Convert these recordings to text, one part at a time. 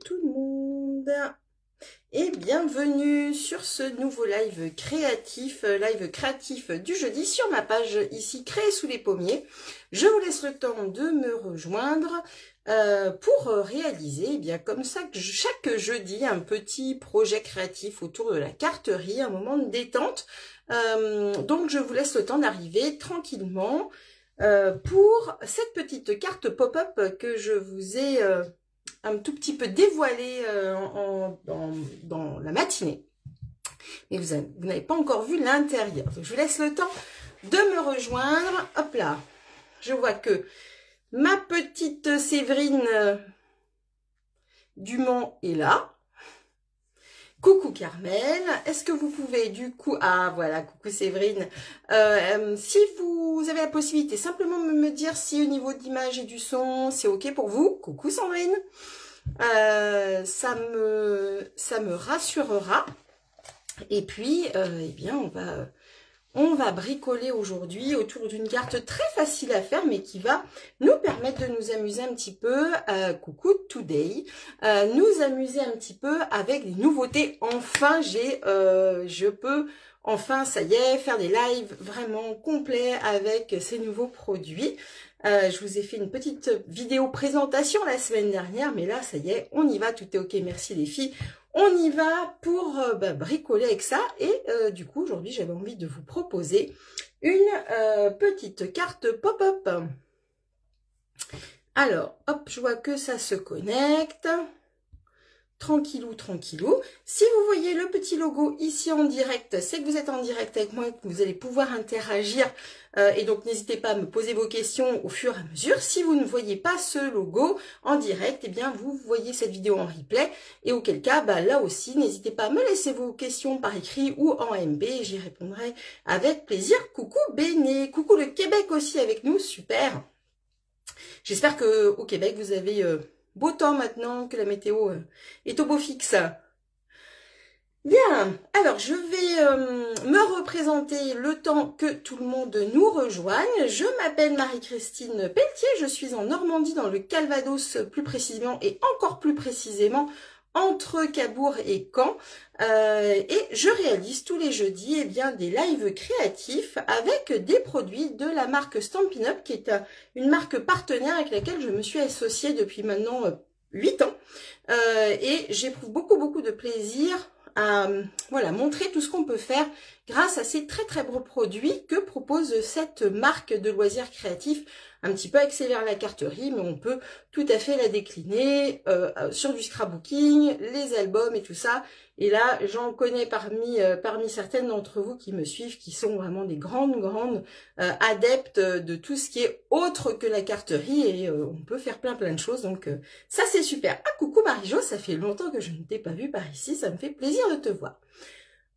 tout le monde et bienvenue sur ce nouveau live créatif du jeudi sur ma page ici Créer sous les pommiers. Je vous laisse le temps de me rejoindre pour réaliser comme ça chaque jeudi un petit projet créatif autour de la carterie, un moment de détente. Donc je vous laisse le temps d'arriver tranquillement pour cette petite carte pop-up que je vous ai un tout petit peu dévoilée dans la matinée. Mais vous n'avez pas encore vu l'intérieur. Donc je vous laisse le temps de me rejoindre. Hop là, je vois que ma petite Séverine Dumont est là. Coucou Carmel, est-ce que vous pouvez du coup... Ah voilà, coucou Séverine. Si vous avez la possibilité, simplement me dire si au niveau de l'image et du son, c'est ok pour vous. Coucou Sandrine. Ça me rassurera. Et puis, eh bien, on va bricoler aujourd'hui autour d'une carte très facile à faire, mais qui va nous permettre de nous amuser un petit peu, coucou Today, nous amuser un petit peu avec des nouveautés. Enfin, je peux, enfin, ça y est, faire des lives vraiment complets avec ces nouveaux produits. Je vous ai fait une petite vidéo présentation la semaine dernière, mais là, ça y est, on y va, tout est ok, merci les filles. On y va pour bricoler avec ça et du coup aujourd'hui j'avais envie de vous proposer une petite carte pop-up. Alors hop, je vois que ça se connecte. Tranquillou, tranquillou. Si vous voyez le petit logo ici en direct, c'est que vous êtes en direct avec moi et que vous allez pouvoir interagir. Et donc, n'hésitez pas à me poser vos questions au fur et à mesure. Si vous ne voyez pas ce logo en direct, eh bien, vous voyez cette vidéo en replay. Et auquel cas, là aussi, n'hésitez pas à me laisser vos questions par écrit ou en MP. J'y répondrai avec plaisir. Coucou Béné. Coucou le Québec aussi avec nous. Super. J'espère que au Québec, vous avez... beau temps maintenant que la météo est au beau fixe. Bien, alors je vais me représenter le temps que tout le monde nous rejoigne. Je m'appelle Marie-Christine Pelletier, je suis en Normandie dans le Calvados plus précisément et encore plus précisément entre Cabourg et Caen. Et je réalise tous les jeudis des lives créatifs avec des produits de la marque Stampin' Up, qui est une marque partenaire avec laquelle je me suis associée depuis maintenant 8 ans. Et j'éprouve beaucoup de plaisir à montrer tout ce qu'on peut faire grâce à ces très beaux produits que propose cette marque de loisirs créatifs, un petit peu accélère la carterie, mais on peut tout à fait la décliner sur du scrapbooking, les albums et tout ça. Et là, j'en connais parmi certaines d'entre vous qui me suivent, qui sont vraiment des grandes adeptes de tout ce qui est autre que la carterie, et on peut faire plein de choses, donc ça c'est super. Ah coucou Marie-Jo, ça fait longtemps que je ne t'ai pas vue par ici, ça me fait plaisir de te voir.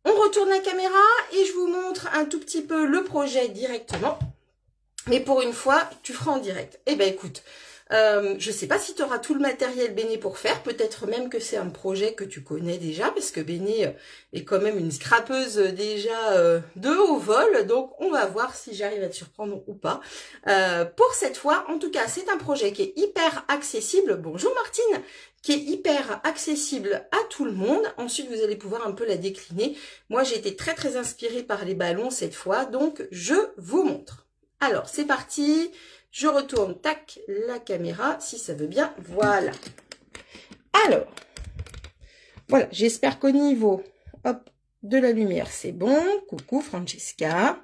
On retourne la caméra et je vous montre un tout petit peu le projet directement. Mais pour une fois, tu feras en direct. Eh ben écoute, je sais pas si tu auras tout le matériel Béné pour faire. Peut-être même que c'est un projet que tu connais déjà, parce que Béné est quand même une scrapeuse déjà de haut vol. Donc on va voir si j'arrive à te surprendre ou pas. Pour cette fois, en tout cas, c'est un projet qui est hyper accessible. Bonjour Martine, qui est hyper accessible à tout le monde. Ensuite, vous allez pouvoir un peu la décliner. Moi, j'ai été très inspirée par les ballons cette fois, donc je vous montre. Alors, c'est parti. Je retourne, tac, la caméra, si ça veut bien. Voilà. Alors, voilà, j'espère qu'au niveau de la lumière, c'est bon. Coucou Francesca.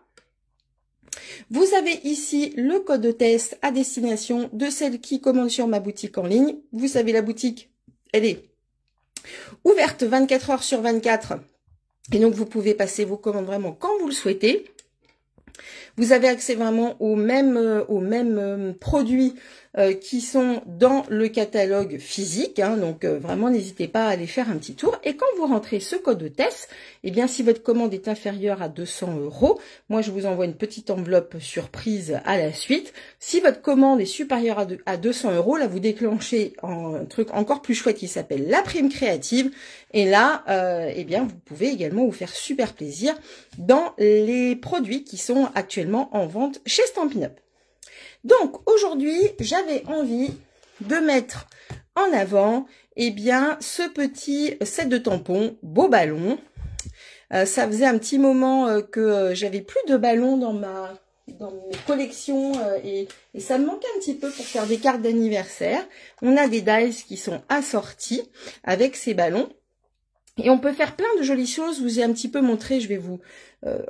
Vous avez ici le code de test à destination de celles qui commandent sur ma boutique en ligne. Vous savez, la boutique, elle est ouverte 24 heures sur 24. Et donc, vous pouvez passer vos commandes vraiment quand vous le souhaitez. Vous avez accès vraiment aux mêmes produits qui sont dans le catalogue physique, hein, donc vraiment n'hésitez pas à aller faire un petit tour. Et quand vous rentrez ce code de test, eh bien si votre commande est inférieure à 200 €, moi je vous envoie une petite enveloppe surprise à la suite. Si votre commande est supérieure à 200 €, là vous déclenchez un truc encore plus chouette qui s'appelle la prime créative. Et là, eh bien vous pouvez également vous faire super plaisir dans les produits qui sont actuellement en vente chez Stampin' Up. Donc aujourd'hui, j'avais envie de mettre en avant, eh bien, ce petit set de tampons, beau ballon. Ça faisait un petit moment que j'avais plus de ballons dans mes collections et ça me manquait un petit peu pour faire des cartes d'anniversaire. On a des dies qui sont assortis avec ces ballons. Et on peut faire plein de jolies choses. Je vous ai un petit peu montré, je vais vous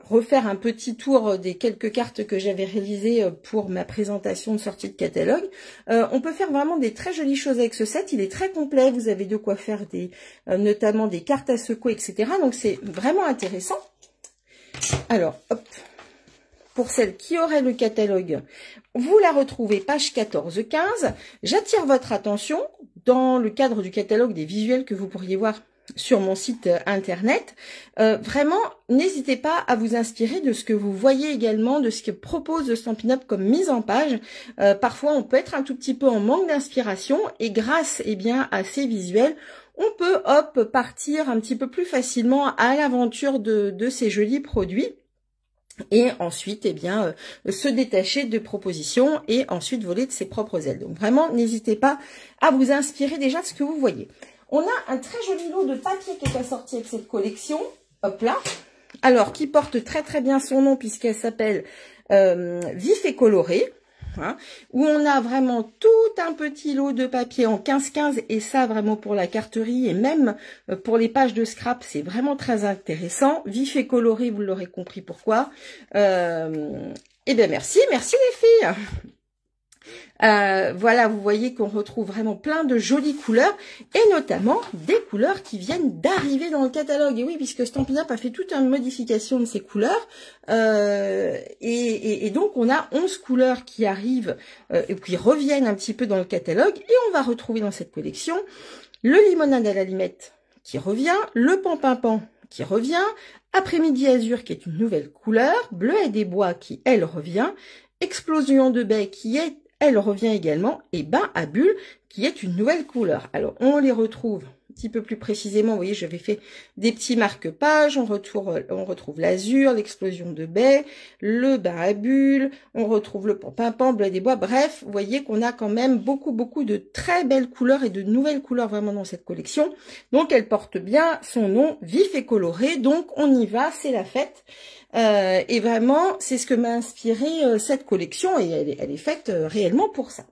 refaire un petit tour des quelques cartes que j'avais réalisées pour ma présentation de sortie de catalogue. On peut faire vraiment des très jolies choses avec ce set. Il est très complet. Vous avez de quoi faire notamment des cartes à secouer, etc. Donc c'est vraiment intéressant. Alors, hop. Pour celles qui auraient le catalogue, vous la retrouvez page 14-15. J'attire votre attention dans le cadre du catalogue des visuels que vous pourriez voir sur mon site internet. Vraiment, n'hésitez pas à vous inspirer de ce que vous voyez également, de ce que propose Stampin' Up comme mise en page. Parfois, on peut être un tout petit peu en manque d'inspiration et grâce à ces visuels, on peut partir un petit peu plus facilement à l'aventure de ces jolis produits. Et ensuite, se détacher de propositions et ensuite voler de ses propres ailes. Donc vraiment, n'hésitez pas à vous inspirer déjà de ce que vous voyez. On a un très joli lot de papier qui est assorti avec cette collection. Hop là. Alors, qui porte très très bien son nom puisqu'elle s'appelle Vif et Coloré. Hein, où on a vraiment tout un petit lot de papier en 15-15 et ça vraiment pour la carterie et même pour les pages de scrap, c'est vraiment très intéressant. Vif et coloré, vous l'aurez compris pourquoi. Merci les filles. Voilà, vous voyez qu'on retrouve vraiment plein de jolies couleurs et notamment des couleurs qui viennent d'arriver dans le catalogue. Et oui, puisque Stampin' Up a fait toute une modification de ces couleurs et donc on a 11 couleurs qui arrivent et qui reviennent un petit peu dans le catalogue et on va retrouver dans cette collection le limonade à la limette qui revient, le pan-pan-pan qui revient, après-midi azur qui est une nouvelle couleur, bleu et des bois qui elle revient, explosion de baie qui est elle revient également, et bain à bulles, qui est une nouvelle couleur. Alors, on les retrouve un petit peu plus précisément. Vous voyez, j'avais fait des petits marque-pages. On retrouve l'azur, l'explosion de baie, le bain à bulles. On retrouve le pan-pan, bleu des bois. Bref, vous voyez qu'on a quand même beaucoup de très belles couleurs et de nouvelles couleurs vraiment dans cette collection. Donc, elle porte bien son nom, Vif et Coloré. Donc, on y va, c'est la fête. Et vraiment, c'est ce que m'a inspiré cette collection et elle est faite réellement pour ça.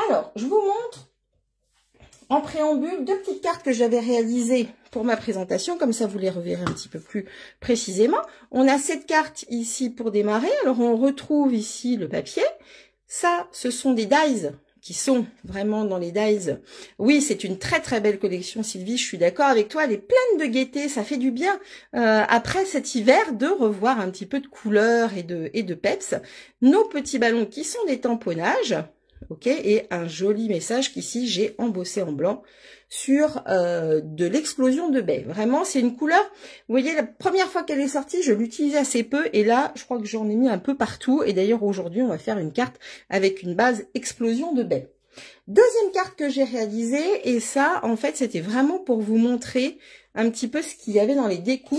Alors, je vous montre en préambule deux petites cartes que j'avais réalisées pour ma présentation, comme ça vous les reverrez un petit peu plus précisément. On a cette carte ici pour démarrer, alors on retrouve ici le papier. Ça, ce sont des dies qui sont vraiment dans les dies. Oui, c'est une très très belle collection, Sylvie, je suis d'accord avec toi, elle est pleine de gaieté, ça fait du bien après cet hiver de revoir un petit peu de couleurs et de peps. Nos petits ballons qui sont des tamponnages, ok, et un joli message qu'ici j'ai embossé en blanc sur de l'explosion de baie. Vraiment, c'est une couleur, vous voyez, la première fois qu'elle est sortie, je l'utilisais assez peu, et là, je crois que j'en ai mis un peu partout, et d'ailleurs, aujourd'hui, on va faire une carte avec une base explosion de baie. Deuxième carte que j'ai réalisée, et ça, en fait, c'était vraiment pour vous montrer un petit peu ce qu'il y avait dans les découpes.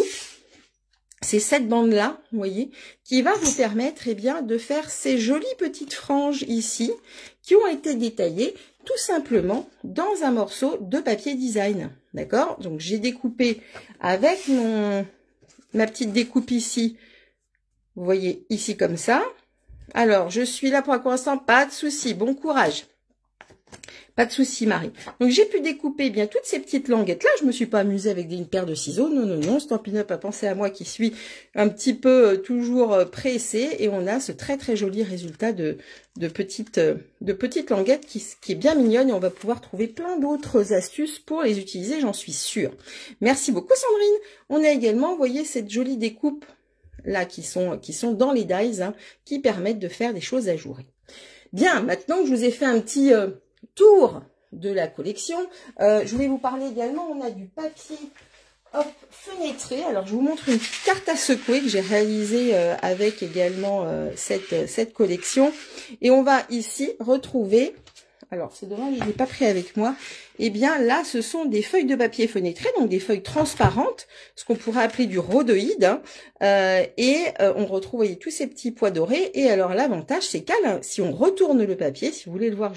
C'est cette bande-là, vous voyez, qui va vous permettre, de faire ces jolies petites franges ici, qui ont été détaillées tout simplement dans un morceau de papier design, d'accord? Donc, j'ai découpé avec ma petite découpe ici, vous voyez, ici comme ça. Alors, je suis là pour l'instant, pas de souci, bon courage. Pas de souci, Marie. Donc, j'ai pu découper bien toutes ces petites languettes-là. Je me suis pas amusée avec une paire de ciseaux. Non. Stampin' Up a pensé à moi qui suis un petit peu toujours pressée. Et on a ce très, très joli résultat de petites languettes qui est bien mignonne. Et on va pouvoir trouver plein d'autres astuces pour les utiliser, j'en suis sûre. Merci beaucoup, Sandrine. On a également, vous voyez, cette jolie découpe là qui sont dans les dies, hein, qui permettent de faire des choses ajourées. Bien, maintenant que je vous ai fait un petit tour de la collection, je voulais vous parler également, on a du papier fenêtré. Alors je vous montre une carte à secouer que j'ai réalisée avec également cette collection, et on va ici retrouver alors c'est dommage, je ne l'ai pas pris avec moi. Eh bien là, ce sont des feuilles de papier fenêtré, donc des feuilles transparentes, ce qu'on pourrait appeler du rhodoïde. Hein, on retrouve, voyez, tous ces petits pois dorés. Et alors l'avantage, c'est qu'à si on retourne le papier, si vous voulez le voir,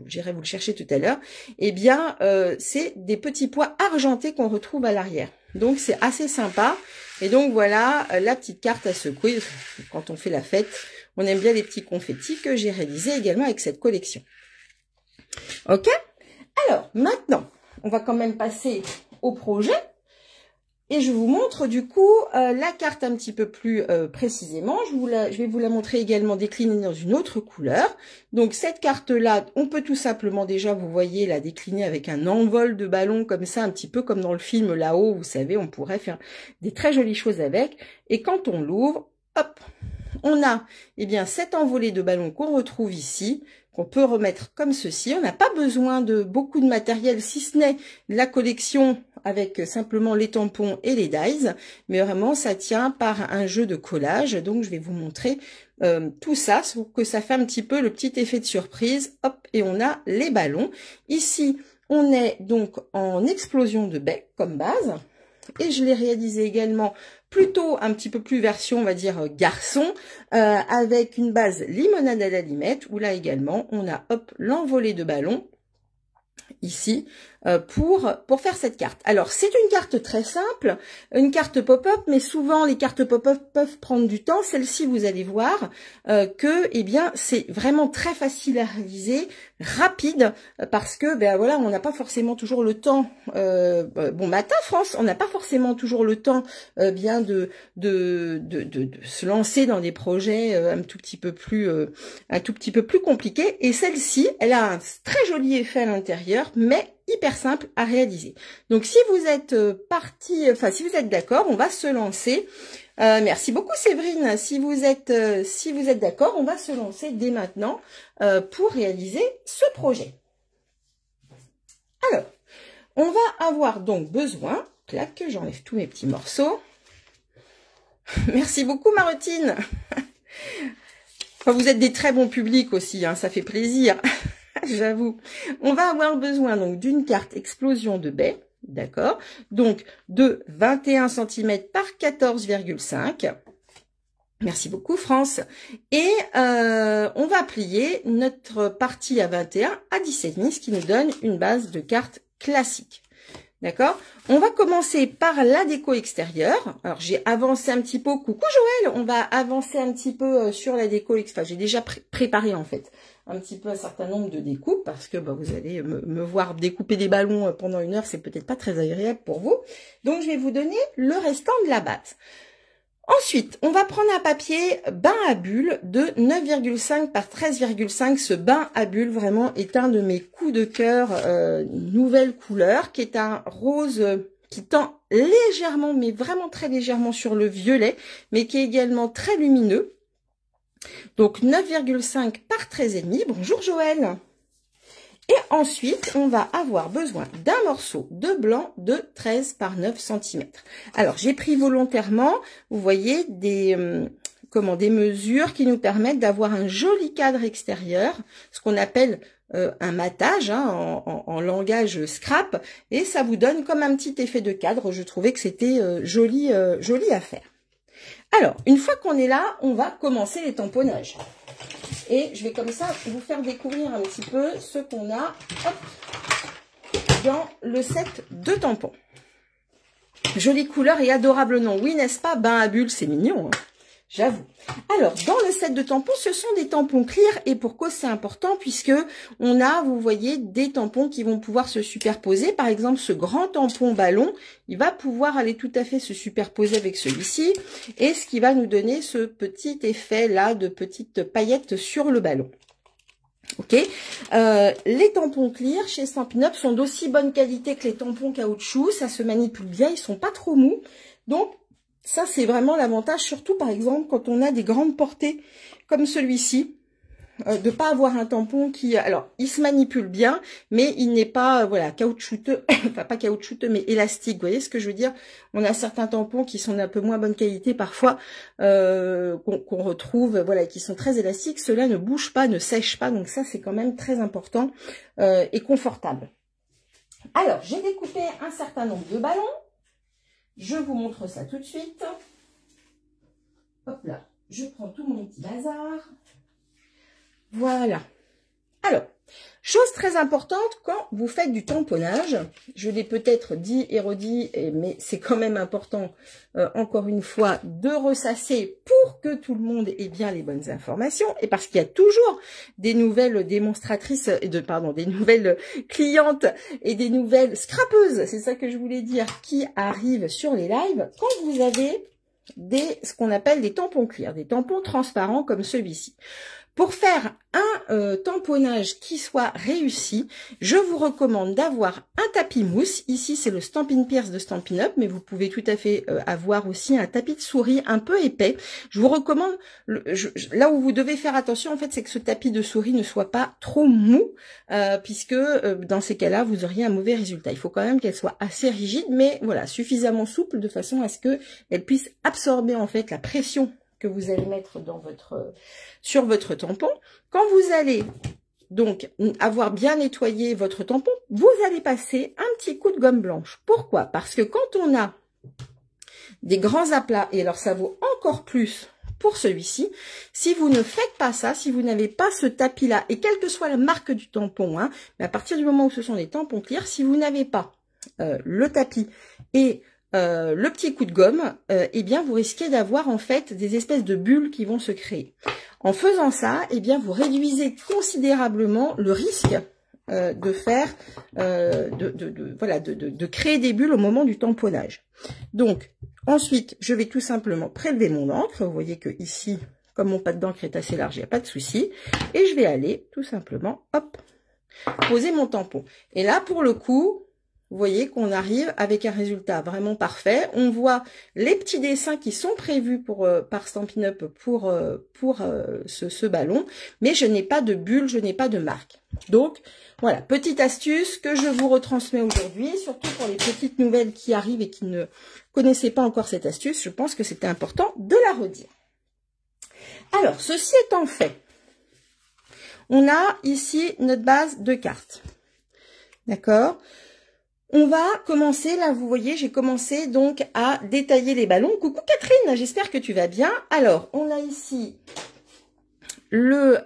j'irai vous le chercher tout à l'heure, eh bien c'est des petits pois argentés qu'on retrouve à l'arrière. Donc c'est assez sympa. Et donc voilà la petite carte à secouer. Quand on fait la fête, on aime bien les petits confettis que j'ai réalisés également avec cette collection. Ok? Alors maintenant, on va quand même passer au projet. Et je vous montre du coup la carte un petit peu plus précisément. Je vais vous la montrer également déclinée dans une autre couleur. Donc cette carte-là, on peut tout simplement déjà, vous voyez, la décliner avec un envol de ballon comme ça, un petit peu comme dans le film là-haut, vous savez, on pourrait faire des très jolies choses avec. Et quand on l'ouvre, hop, on a eh bien cette envolée de ballons qu'on retrouve ici, qu'on peut remettre comme ceci. On n'a pas besoin de beaucoup de matériel, si ce n'est la collection avec simplement les tampons et les dies, mais vraiment ça tient par un jeu de collage. Donc je vais vous montrer tout ça, pour que ça fait un petit peu le petit effet de surprise. Hop, et on a les ballons. Ici, on est donc en explosion de bec comme base. Et je l'ai réalisé également plutôt un petit peu plus version, on va dire, garçon, avec une base limonade à l'allumette, où là également, on a hop l'envolée de ballon ici pour faire cette carte. Alors c'est une carte très simple, une carte pop-up, mais souvent les cartes pop-up peuvent prendre du temps. Celle-ci, vous allez voir que eh bien c'est vraiment très facile à réaliser, rapide, parce que ben voilà, on n'a pas forcément toujours le temps. Bon matin France, on n'a pas forcément toujours le temps bien de se lancer dans des projets un tout petit peu plus compliqués. Et celle-ci, elle a un très joli effet à l'intérieur, mais hyper simple à réaliser. Donc si vous êtes si vous êtes d'accord, on va se lancer. Merci beaucoup Séverine. Si vous êtes d'accord, on va se lancer dès maintenant pour réaliser ce projet. Alors, on va avoir donc besoin, clac, j'enlève tous mes petits morceaux. Merci beaucoup Marotine. Enfin, vous êtes des très bons publics aussi, hein, ça fait plaisir. J'avoue. On va avoir besoin donc d'une carte explosion de baie, d'accord? Donc de 21 cm par 14,5. Merci beaucoup France. Et on va plier notre partie à 21 à 17,5, ce qui nous donne une base de carte classique. D'accord? On va commencer par la déco extérieure. Alors, j'ai avancé un petit peu. Coucou Joël! On va avancer un petit peu sur la déco extérieure. Enfin, j'ai déjà préparé, en fait, un petit peu un certain nombre de découpes parce que bah, vous allez me voir découper des ballons pendant une heure. C'est peut-être pas très agréable pour vous. Donc, je vais vous donner le restant de la base. Ensuite, on va prendre un papier bain à bulles de 9,5 par 13,5. Ce bain à bulles, vraiment, est un de mes coups de cœur, nouvelle couleur, qui est un rose qui tend légèrement, mais vraiment très légèrement sur le violet, mais qui est également très lumineux. Donc 9,5 par 13,5. Bonjour Joël. Et ensuite, on va avoir besoin d'un morceau de blanc de 13 par 9 cm. Alors, j'ai pris volontairement, vous voyez, des mesures qui nous permettent d'avoir un joli cadre extérieur, ce qu'on appelle un matage hein, en langage scrap, et ça vous donne comme un petit effet de cadre. Je trouvais que c'était joli à faire. Alors, une fois qu'on est là, on va commencer les tamponnages. Et je vais comme ça vous faire découvrir un petit peu ce qu'on a dans le set de tampons. Jolie couleur et adorable nom. Oui, n'est-ce pas? Bain à bulles, c'est mignon, hein, j'avoue. Alors, dans le set de tampons, ce sont des tampons clear. Et pourquoi c'est important? Puisque on a, vous voyez, des tampons qui vont pouvoir se superposer. Par exemple, ce grand tampon ballon, il va pouvoir aller tout à fait se superposer avec celui-ci. Et ce qui va nous donner ce petit effet-là de petites paillettes sur le ballon. Ok, les tampons clear chez Stampin' Up sont d'aussi bonne qualité que les tampons caoutchouc. Ça se manipule bien, ils sont pas trop mous. Donc, ça, c'est vraiment l'avantage, surtout par exemple quand on a des grandes portées comme celui-ci. de pas avoir un tampon qui, alors, il se manipule bien, mais il n'est pas, voilà, caoutchouteux, enfin pas caoutchouteux, mais élastique. Vous voyez ce que je veux dire? On a certains tampons qui sont d'un peu moins bonne qualité parfois, qu'on retrouve, voilà, qui sont très élastiques. Ceux-là ne bougent pas, ne sèchent pas, donc ça c'est quand même très important et confortable. Alors, j'ai découpé un certain nombre de ballons. Je vous montre ça tout de suite. Hop là, je prends tout mon petit bazar. Voilà. Alors, chose très importante quand vous faites du tamponnage, je l'ai peut-être dit et redit, mais c'est quand même important, encore une fois, de ressasser pour que tout le monde ait bien les bonnes informations, et parce qu'il y a toujours des nouvelles démonstratrices, des nouvelles clientes et des nouvelles scrapeuses, c'est ça que je voulais dire, qui arrivent sur les lives, quand vous avez ce qu'on appelle des tampons clear, des tampons transparents comme celui-ci. Pour faire un tamponnage qui soit réussi, je vous recommande d'avoir un tapis mousse. Ici, c'est le Stampin' Pierce de Stampin' Up, mais vous pouvez tout à fait avoir aussi un tapis de souris un peu épais. Je vous recommande, là où vous devez faire attention, en fait, c'est que ce tapis de souris ne soit pas trop mou, puisque dans ces cas-là, vous auriez un mauvais résultat. Il faut quand même qu'elle soit assez rigide, mais voilà, suffisamment souple de façon à ce qu'elle puisse absorber en fait la pression que vous allez mettre dans sur votre tampon. Quand vous allez donc avoir bien nettoyé votre tampon, vous allez passer un petit coup de gomme blanche. Pourquoi? Parce que quand on a des grands aplats, et alors ça vaut encore plus pour celui-ci, si vous ne faites pas ça, si vous n'avez pas ce tapis-là, et quelle que soit la marque du tampon, hein, mais à partir du moment où ce sont des tampons clear, si vous n'avez pas le tapis et le petit coup de gomme, eh bien vous risquez d'avoir en fait des espèces de bulles qui vont se créer. En faisant ça, eh bien vous réduisez considérablement le risque de faire, de créer des bulles au moment du tamponnage. Donc ensuite, je vais tout simplement prélever mon encre. Vous voyez que ici, comme mon pas d'encre est assez large, il n'y a pas de souci, et je vais aller tout simplement, hop, poser mon tampon. Et là, pour le coup, vous voyez qu'on arrive avec un résultat vraiment parfait. On voit les petits dessins qui sont prévus par Stampin' Up pour ce ballon, mais je n'ai pas de bulle, je n'ai pas de marque. Donc voilà, petite astuce que je vous retransmets aujourd'hui, surtout pour les petites nouvelles qui arrivent et qui ne connaissaient pas encore cette astuce. Je pense que c'était important de la redire. Alors, ceci étant fait, on a ici notre base de cartes. D'accord ? On va commencer, là vous voyez, j'ai commencé donc à détailler les ballons. Coucou Catherine, j'espère que tu vas bien. Alors, on a ici le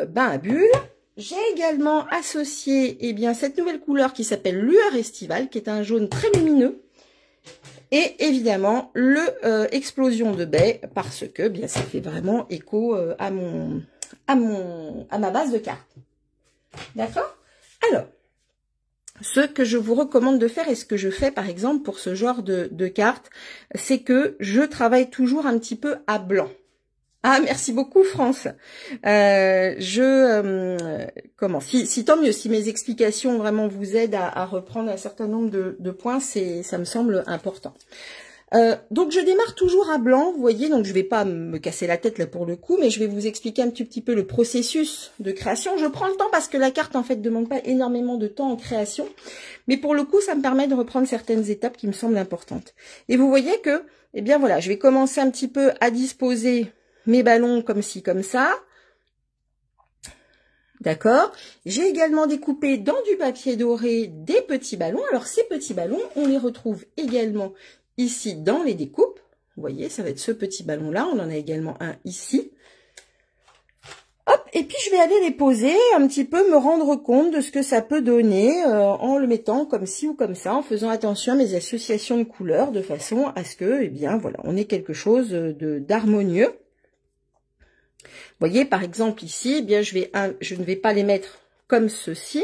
bain à bulles. J'ai également associé eh bien, cette nouvelle couleur qui s'appelle Lueur Estivale, qui est un jaune très lumineux. Et évidemment, le Explosion de baie, parce que bien ça fait vraiment écho à ma base de cartes. D'accord? Alors, ce que je vous recommande de faire et ce que je fais par exemple pour ce genre de cartes, c'est que je travaille toujours un petit peu à blanc. Ah, merci beaucoup France. Si tant mieux, si mes explications vraiment vous aident à reprendre un certain nombre de points, ça me semble important. Donc je démarre toujours à blanc, vous voyez, donc je vais pas me casser la tête là pour le coup, mais je vais vous expliquer un petit peu le processus de création. Je prends le temps parce que la carte en fait demande pas énormément de temps en création, mais pour le coup ça me permet de reprendre certaines étapes qui me semblent importantes. Et vous voyez que, eh bien voilà, je vais commencer un petit peu à disposer mes ballons comme ci, comme ça. D'accord. J'ai également découpé dans du papier doré des petits ballons. Alors ces petits ballons, on les retrouve également ici dans les découpes. Vous voyez, ça va être ce petit ballon là. On en a également un ici. Hop, et puis je vais aller les poser, un petit peu me rendre compte de ce que ça peut donner en le mettant comme ci ou comme ça, en faisant attention à mes associations de couleurs, de façon à ce que, eh bien voilà, on ait quelque chose d'harmonieux. Vous voyez, par exemple ici, eh bien je ne vais pas les mettre comme ceci.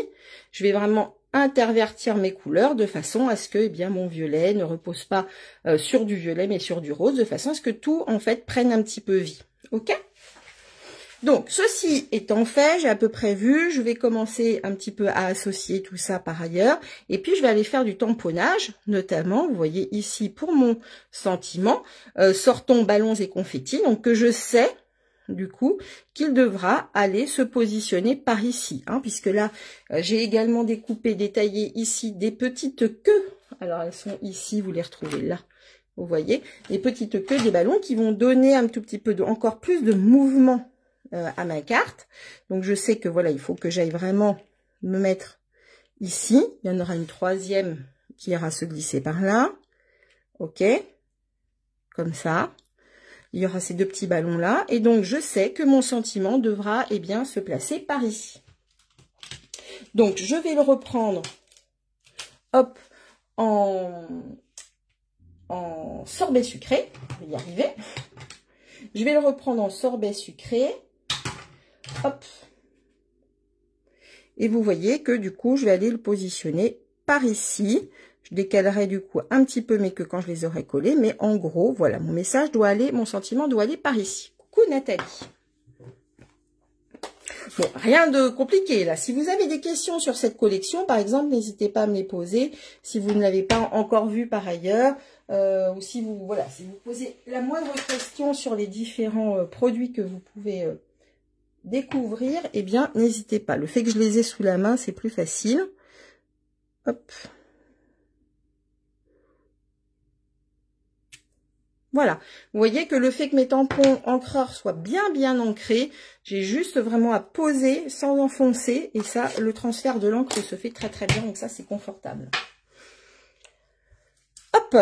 Je vais vraiment intervertir mes couleurs de façon à ce que, eh bien, mon violet ne repose pas sur du violet, mais sur du rose, de façon à ce que tout, en fait, prenne un petit peu vie. Ok ? Donc, ceci étant fait, j'ai à peu près vu, je vais commencer un petit peu à associer tout ça par ailleurs, et puis je vais aller faire du tamponnage, notamment, vous voyez ici, pour mon sentiment, sortons ballons et confettis, donc que je sais, du coup, qu'il devra aller se positionner par ici, hein, puisque là, j'ai également découpé, détaillé ici des petites queues. Alors, elles sont ici, vous les retrouvez là. Vous voyez, les petites queues des ballons qui vont donner un tout petit peu encore plus de mouvement à ma carte. Donc, je sais que voilà, il faut que j'aille vraiment me mettre ici. Il y en aura une troisième qui ira se glisser par là. Ok, comme ça. Il y aura ces deux petits ballons là. Et donc, je sais que mon sentiment devra eh bien, se placer par ici. Donc, je vais le reprendre, hop, en sorbet sucré. Je vais y arriver. Je vais le reprendre en sorbet sucré. Hop. Et vous voyez que du coup, je vais aller le positionner par ici. Je décalerai du coup un petit peu mes queues quand je les aurai collées. Mais en gros, voilà, mon message doit aller, mon sentiment doit aller par ici. Coucou Nathalie. Bon, rien de compliqué là. Si vous avez des questions sur cette collection, par exemple, n'hésitez pas à me les poser. Si vous ne l'avez pas encore vu par ailleurs, ou si vous posez la moindre question sur les différents produits que vous pouvez découvrir, eh bien, n'hésitez pas. Le fait que je les ai sous la main, c'est plus facile. Hop. Voilà, vous voyez que le fait que mes tampons encreurs soient bien ancrés, j'ai juste vraiment à poser sans enfoncer. Et ça, le transfert de l'encre se fait très bien, donc ça c'est confortable. Hop.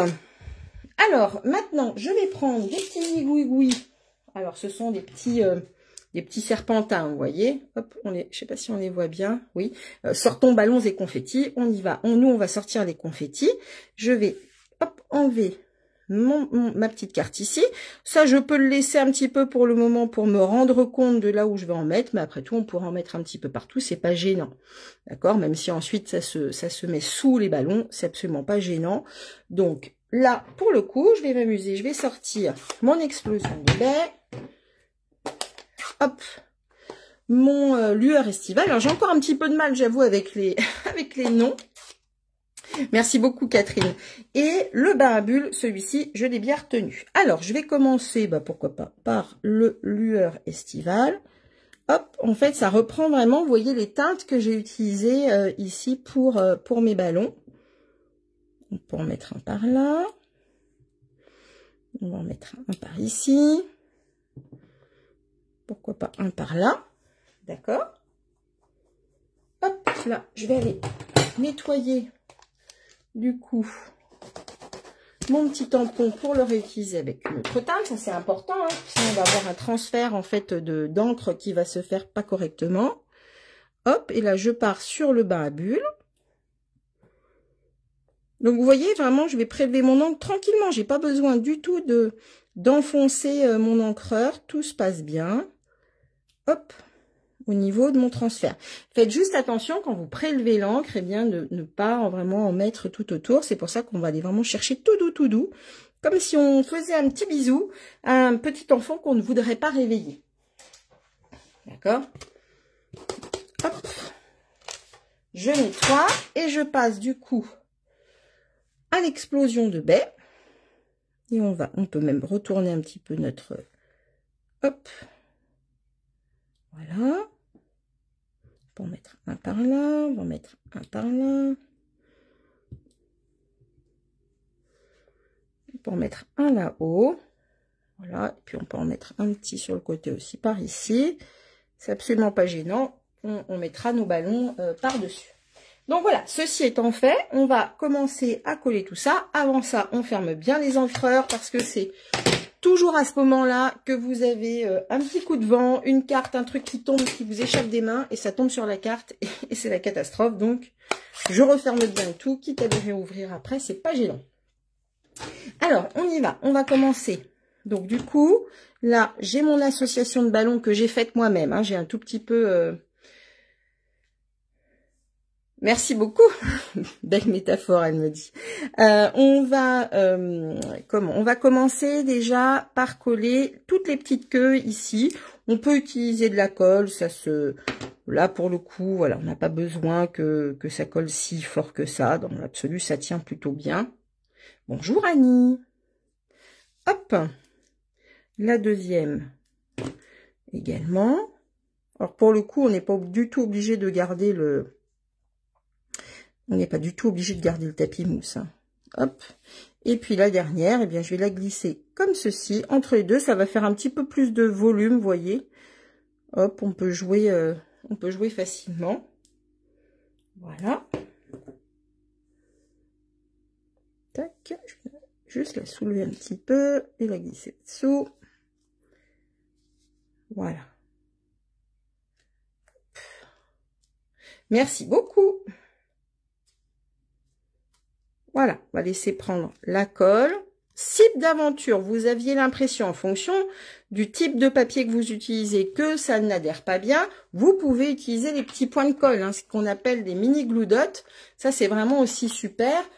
Alors, maintenant, je vais prendre des petits igouigouis. Alors, ce sont des petits serpentins, vous voyez. Hop, je sais pas si on les voit bien. Oui. Sortons ballons et confettis. On y va. Nous, on va sortir les confettis. Je vais, hop, enlever ma petite carte ici. Ça, je peux le laisser un petit peu pour le moment pour me rendre compte de là où je vais en mettre. Mais après tout, on pourra en mettre un petit peu partout. C'est pas gênant. D'accord? Même si ensuite, ça se met sous les ballons. C'est absolument pas gênant. Donc, là, pour le coup, je vais m'amuser. Je vais sortir mon explosion de baie. Hop. Mon lueur estivale. Alors, j'ai encore un petit peu de mal, j'avoue, avec les noms. Merci beaucoup, Catherine. Et le bain à bulles, celui-ci, je l'ai bien retenu. Alors, je vais commencer, pourquoi pas, par le lueur estivale. Hop, en fait, ça reprend vraiment, vous voyez, les teintes que j'ai utilisées ici pour mes ballons. On peut en mettre un par là. On va en mettre un par ici. Pourquoi pas un par là. D'accord. Hop, là, je vais aller nettoyer du coup mon petit tampon pour le réutiliser avec une autre teinte. Ça, c'est important, hein, sinon on va avoir un transfert en fait d'encre qui va se faire pas correctement. Hop, et là, je pars sur le bain à bulles. Donc, vous voyez, vraiment, je vais prélever mon encre tranquillement. J'ai pas besoin du tout d'enfoncer mon encreur. Tout se passe bien. Hop, au niveau de mon transfert. Faites juste attention quand vous prélevez l'encre, eh bien, de ne pas vraiment en mettre tout autour. C'est pour ça qu'on va aller vraiment chercher tout doux. Comme si on faisait un petit bisou à un petit enfant qu'on ne voudrait pas réveiller. D'accord? Hop. Je nettoie et je passe du coup à l'explosion de baie. Et on peut même retourner un petit peu notre... Hop. Voilà. On va en mettre un par là. On va en mettre un par là. On peut en mettre un là-haut. Voilà. Et puis on peut en mettre un petit sur le côté aussi par ici. C'est absolument pas gênant. On mettra nos ballons par-dessus. Donc voilà, ceci étant fait, on va commencer à coller tout ça. Avant ça, on ferme bien les encreurs parce que c'est toujours à ce moment-là que vous avez un petit coup de vent, une carte, un truc qui tombe, qui vous échappe des mains et ça tombe sur la carte et c'est la catastrophe. Donc, je referme bien tout, quitte à le réouvrir après, c'est pas gênant. Alors, on y va, on va commencer. Donc du coup, là, j'ai mon association de ballons que j'ai faite moi-même. Hein, j'ai un tout petit peu... Merci beaucoup. Belle métaphore, elle me dit. On va commencer déjà par coller toutes les petites queues ici. On peut utiliser de la colle, là pour le coup, voilà, on n'a pas besoin que ça colle si fort que ça. Dans l'absolu, ça tient plutôt bien. Bonjour Annie. Hop. La deuxième. également. Alors pour le coup, on n'est pas du tout obligé de garder le... On n'est pas du tout obligé de garder le tapis mousse. Hein. Hop. Et puis la dernière, eh bien, je vais la glisser comme ceci. Entre les deux, ça va faire un petit peu plus de volume, vous voyez. Hop, on peut jouer facilement. Voilà. Tac. Je vais juste la soulever un petit peu et la glisser dessous. Voilà. Merci beaucoup. Voilà, on va laisser prendre la colle. Si d'aventure vous aviez l'impression, en fonction du type de papier que vous utilisez, que ça n'adhère pas bien, vous pouvez utiliser les petits points de colle, hein, ce qu'on appelle des mini glue dots. Ça, c'est vraiment aussi super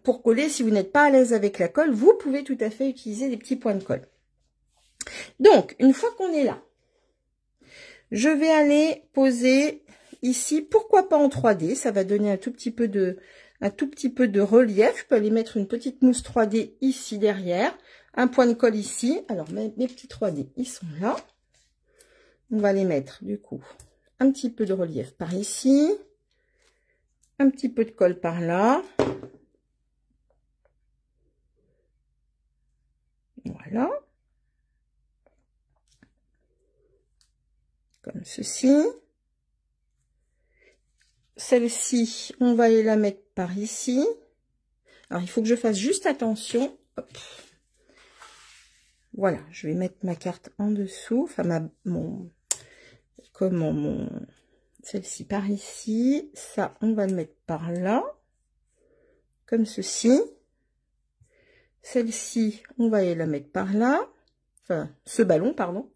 pour coller. Si vous n'êtes pas à l'aise avec la colle, vous pouvez tout à fait utiliser des petits points de colle. Donc, une fois qu'on est là, je vais aller poser ici, pourquoi pas en 3D, ça va donner un tout petit peu de relief. Je peux aller mettre une petite mousse 3D ici derrière, un point de colle ici. Alors mes petits 3D, ils sont là. On va les mettre du coup un petit peu de relief par ici, un petit peu de colle par là. Voilà. Comme ceci. Celle-ci, on va aller la mettre par ici. Alors, il faut que je fasse juste attention. Hop. Voilà, je vais mettre ma carte en dessous. Enfin, celle-ci par ici. Ça, on va le mettre par là. Comme ceci. Celle-ci, on va aller la mettre par là. Enfin, ce ballon, pardon.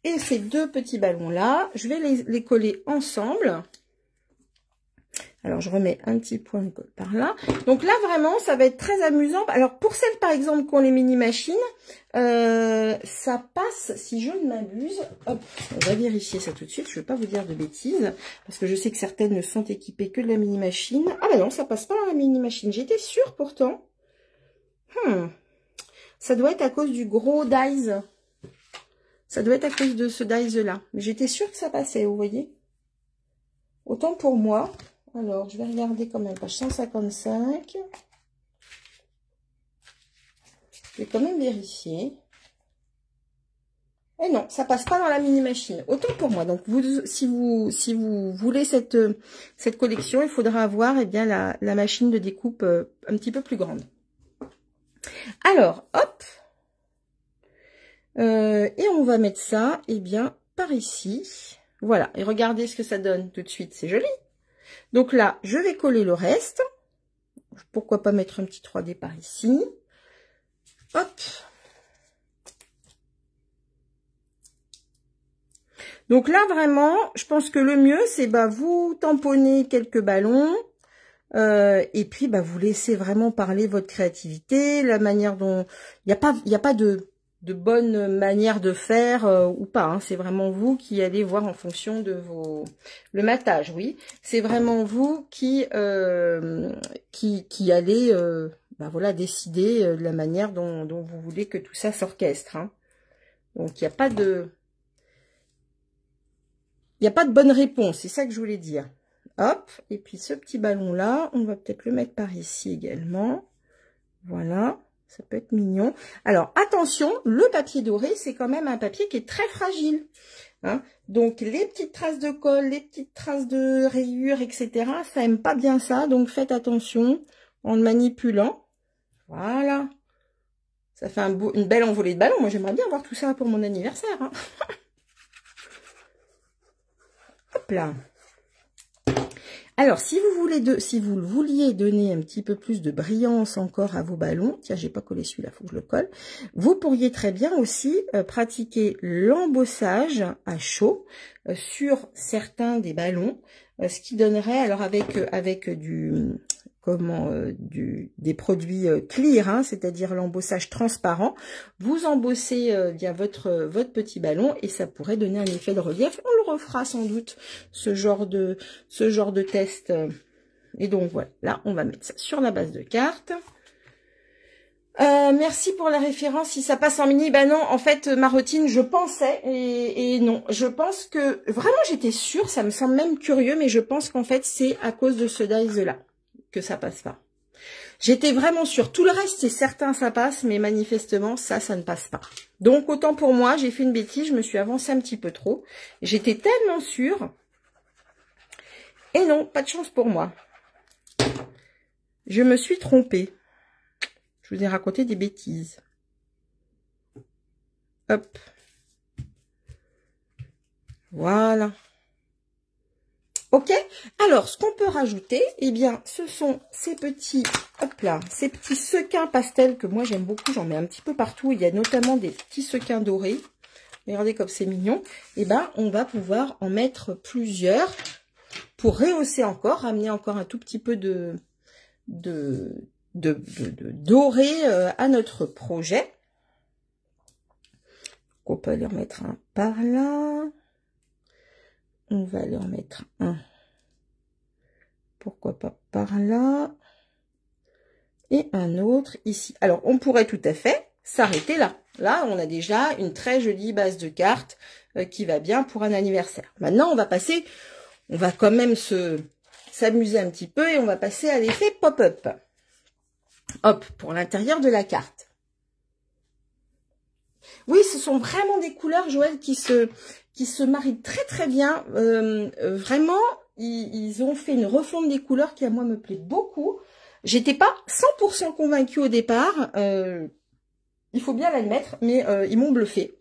Et ces deux petits ballons-là, je vais les coller ensemble. Alors, je remets un petit point de colle par là. Donc là, vraiment, ça va être très amusant. Alors, pour celles, par exemple, qui ont les mini-machines, ça passe, si je ne m'abuse. Hop, on va vérifier ça tout de suite. Je ne vais pas vous dire de bêtises, parce que je sais que certaines ne sont équipées que de la mini-machine. Ah ben non, ça passe pas dans la mini-machine. J'étais sûre, pourtant. Ça doit être à cause du gros dies. Ça doit être à cause de ce dies-là. Mais j'étais sûre que ça passait, vous voyez. Autant pour moi. Alors, je vais regarder quand même, page 155. Je vais quand même vérifier. Et non, ça passe pas dans la mini-machine. Autant pour moi. Donc, si vous voulez cette collection, il faudra avoir bien, la machine de découpe un petit peu plus grande. Alors, hop. Et on va mettre ça, bien, par ici. Voilà. Et regardez ce que ça donne tout de suite. C'est joli. Donc là, je vais coller le reste. Pourquoi pas mettre un petit 3D par ici. Hop. Donc là, vraiment, je pense que le mieux, c'est vous tamponner quelques ballons. Et puis, vous laissez vraiment parler votre créativité, la manière dont... Il n'y a pas de bonne manière de faire ou pas. Hein. C'est vraiment vous qui allez voir en fonction de vos... Le matage, oui. C'est vraiment vous qui allez voilà, décider de la manière dont vous voulez que tout ça s'orchestre. Hein. Donc, il n'y a pas de... Il n'y a pas de bonne réponse, c'est ça que je voulais dire. Hop, et puis ce petit ballon-là, on va peut-être le mettre par ici également. Voilà, ça peut être mignon. Alors, attention, le papier doré, c'est quand même un papier qui est très fragile. Hein. Donc, les petites traces de colle, les petites traces de rayures, etc., ça aime pas bien ça. Donc, faites attention en le manipulant. Voilà. Ça fait une belle envolée de ballons. Moi, j'aimerais bien avoir tout ça pour mon anniversaire. Hein. Hop là. Alors, si vous vouliez donner un petit peu plus de brillance encore à vos ballons, tiens, j'ai pas collé celui-là, faut que je le colle. Vous pourriez très bien aussi pratiquer l'embossage à chaud sur certains des ballons, ce qui donnerait, alors avec des produits clear, hein, c'est-à-dire l'embossage transparent, vous embossez bien votre petit ballon et ça pourrait donner un effet de relief. On le refera sans doute ce genre de test. Et donc voilà, là on va mettre ça sur la base de carte. Merci pour la référence. Si ça passe en mini, ben non, en fait, ma routine, je pensais, et non, je pense que, vraiment, j'étais sûre, ça me semble même curieux, mais je pense qu'en fait, c'est à cause de ce dies-là que ça passe pas. J'étais vraiment sûre. Tout le reste, c'est certain, ça passe, mais manifestement, ça ne passe pas. Donc, autant pour moi, j'ai fait une bêtise, je me suis avancée un petit peu trop. J'étais tellement sûre. Et non, pas de chance pour moi. Je me suis trompée. Je vous ai raconté des bêtises. Hop. Voilà. Ok. Alors, ce qu'on peut rajouter, eh bien, ce sont ces petits, hop là, ces petits sequins pastels que moi j'aime beaucoup. J'en mets un petit peu partout. Il y a notamment des petits sequins dorés. Regardez comme c'est mignon. Eh ben, on va pouvoir en mettre plusieurs pour rehausser encore, ramener encore un tout petit peu de doré à notre projet. On peut aller en mettre un par là. On va aller en mettre un. Pourquoi pas par là. Et un autre ici. Alors, on pourrait tout à fait s'arrêter là. Là, on a déjà une très jolie base de cartes qui va bien pour un anniversaire. Maintenant, on va passer, on va quand même s'amuser un petit peu et on va passer à l'effet pop-up. Hop, pour l'intérieur de la carte. Oui, ce sont vraiment des couleurs, Joël, qui se marient très très bien. Vraiment, ils ont fait une refonte des couleurs qui à moi me plaît beaucoup. J'étais pas 100% convaincue au départ, il faut bien l'admettre, mais ils m'ont bluffé.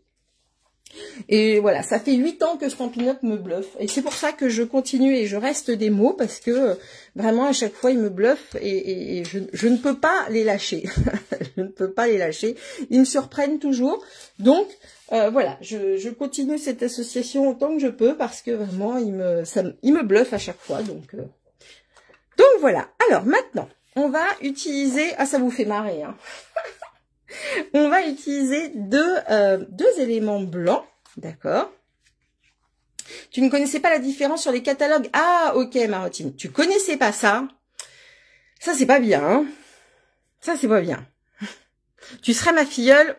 Et voilà, ça fait 8 ans que Stampin' Up me bluffe. Et c'est pour ça que je continue et je reste des mots, parce que vraiment à chaque fois ils me bluffent et je ne peux pas les lâcher. Je ne peux pas les lâcher. Ils me surprennent toujours. Donc voilà, je continue cette association autant que je peux, parce que vraiment ils me bluffent à chaque fois. Donc voilà. Alors maintenant, on va utiliser... Ah, ça vous fait marrer, hein. On va utiliser deux éléments blancs, d'accord. Tu ne connaissais pas la différence sur les catalogues? Ah, ok, Marotine, tu connaissais pas ça? Ça, c'est pas bien, hein. Ça, c'est pas bien. Tu serais ma filleule?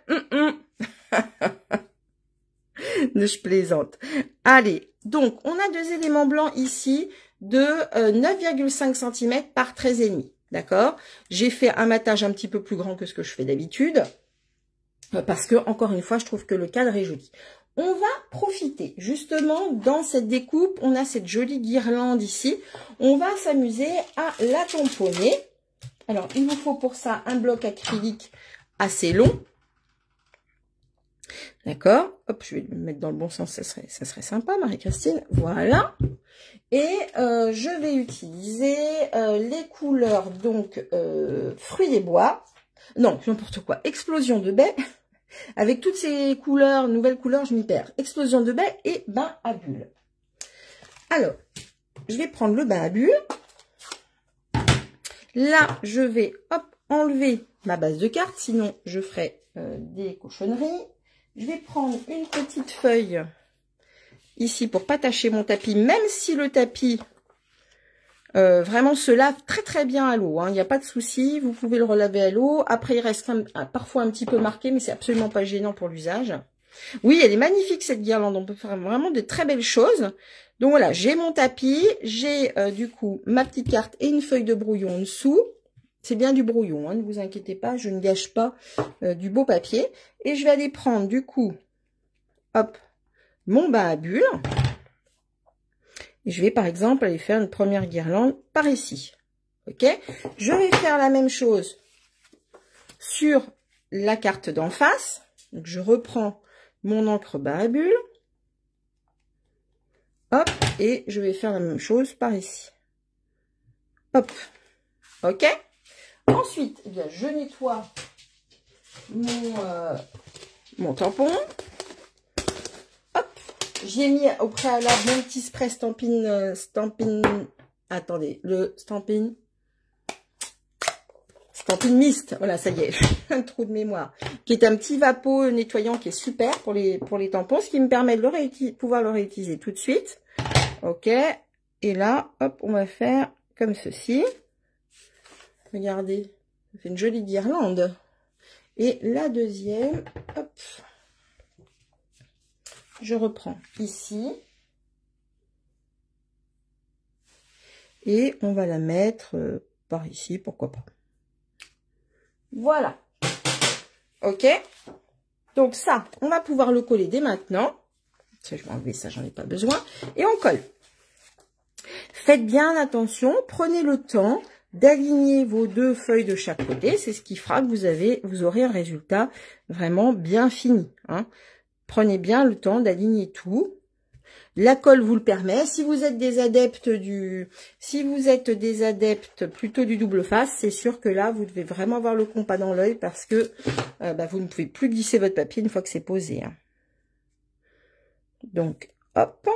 Je plaisante. Allez, donc, on a deux éléments blancs ici de 9,5 cm par 13,5. D'accord? J'ai fait un matage un petit peu plus grand que ce que je fais d'habitude. Parce que, encore une fois, je trouve que le cadre est joli. On va profiter, justement, dans cette découpe, on a cette jolie guirlande ici. On va s'amuser à la tamponner. Alors, il vous faut pour ça un bloc acrylique assez long. D'accord? Hop, je vais le mettre dans le bon sens, ça serait sympa, Marie-Christine. Voilà. Et je vais utiliser les couleurs, donc, fruits des bois. Non, n'importe quoi. Explosion de baie. Avec toutes ces couleurs, nouvelles couleurs, je m'y perds. Explosion de baie et bain à bulles. Alors, je vais prendre le bain à bulles. Là, je vais, hop, enlever ma base de carte. Sinon, je ferai des cochonneries. Je vais prendre une petite feuille ici pour pas tacher mon tapis, même si le tapis vraiment se lave très très bien à l'eau. Il n'y a pas de souci, vous pouvez le relaver à l'eau. Après, il reste parfois un petit peu marqué, mais c'est absolument pas gênant pour l'usage. Oui, elle est magnifique cette guirlande, on peut faire vraiment de très belles choses. Donc voilà, j'ai mon tapis, j'ai du coup ma petite carte et une feuille de brouillon en dessous. C'est bien du brouillon, hein, ne vous inquiétez pas, je ne gâche pas du beau papier. Et je vais aller prendre du coup, hop, mon bain à bulles. Et je vais par exemple aller faire une première guirlande par ici. Ok? Je vais faire la même chose sur la carte d'en face. Donc je reprends mon encre bain à bulles. Hop, et je vais faire la même chose par ici. Hop. Ok? Ensuite, eh bien, je nettoie mon tampon. Hop. J'ai mis au préalable mon petit spray Stampin'. Attendez, le Stampin' Mist. Voilà, ça y est, un trou de mémoire. Qui est un petit vapeau nettoyant qui est super pour les tampons, ce qui me permet de pouvoir le réutiliser tout de suite. Ok. Et là, hop, on va faire comme ceci. Regardez, ça fait une jolie guirlande. Et la deuxième, hop, je reprends ici. Et on va la mettre par ici, pourquoi pas. Voilà. Ok. Donc ça, on va pouvoir le coller dès maintenant. Je vais enlever ça, j'en ai pas besoin. Et on colle. Faites bien attention, prenez le temps d'aligner vos deux feuilles de chaque côté. C'est ce qui fera que vous aurez un résultat vraiment bien fini. Hein. Prenez bien le temps d'aligner tout. La colle vous le permet. Si vous êtes des adeptes plutôt du double face, c'est sûr que là, vous devez vraiment avoir le compas dans l'œil parce que vous ne pouvez plus glisser votre papier une fois que c'est posé. Hein. Donc, hop.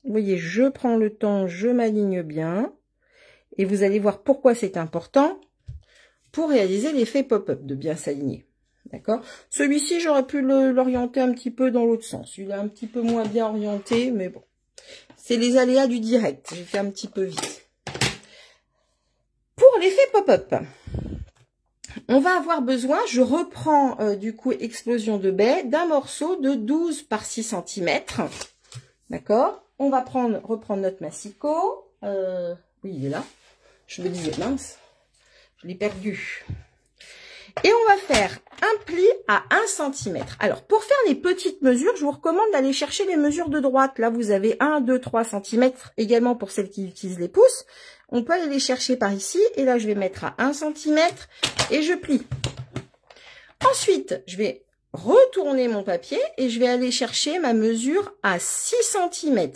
Vous voyez, je prends le temps, je m'aligne bien. Et vous allez voir pourquoi c'est important pour réaliser l'effet pop-up, de bien s'aligner. D'accord? Celui-ci, j'aurais pu l'orienter un petit peu dans l'autre sens. Il est un petit peu moins bien orienté, mais bon. C'est les aléas du direct. J'ai fait un petit peu vite. Pour l'effet pop-up, on va avoir besoin, je reprends du coup explosion de baie, d'un morceau de 12 par 6 cm. D'accord? On va reprendre notre massicot. Oui, il est là. Je me disais, mince, je l'ai perdu. Et on va faire un pli à 1 cm. Alors, pour faire les petites mesures, je vous recommande d'aller chercher les mesures de droite. Là, vous avez 1, 2, 3 cm. Également pour celles qui utilisent les pouces. On peut aller les chercher par ici. Et là, je vais mettre à 1 cm et je plie. Ensuite, je vais retourner mon papier et je vais aller chercher ma mesure à 6 cm.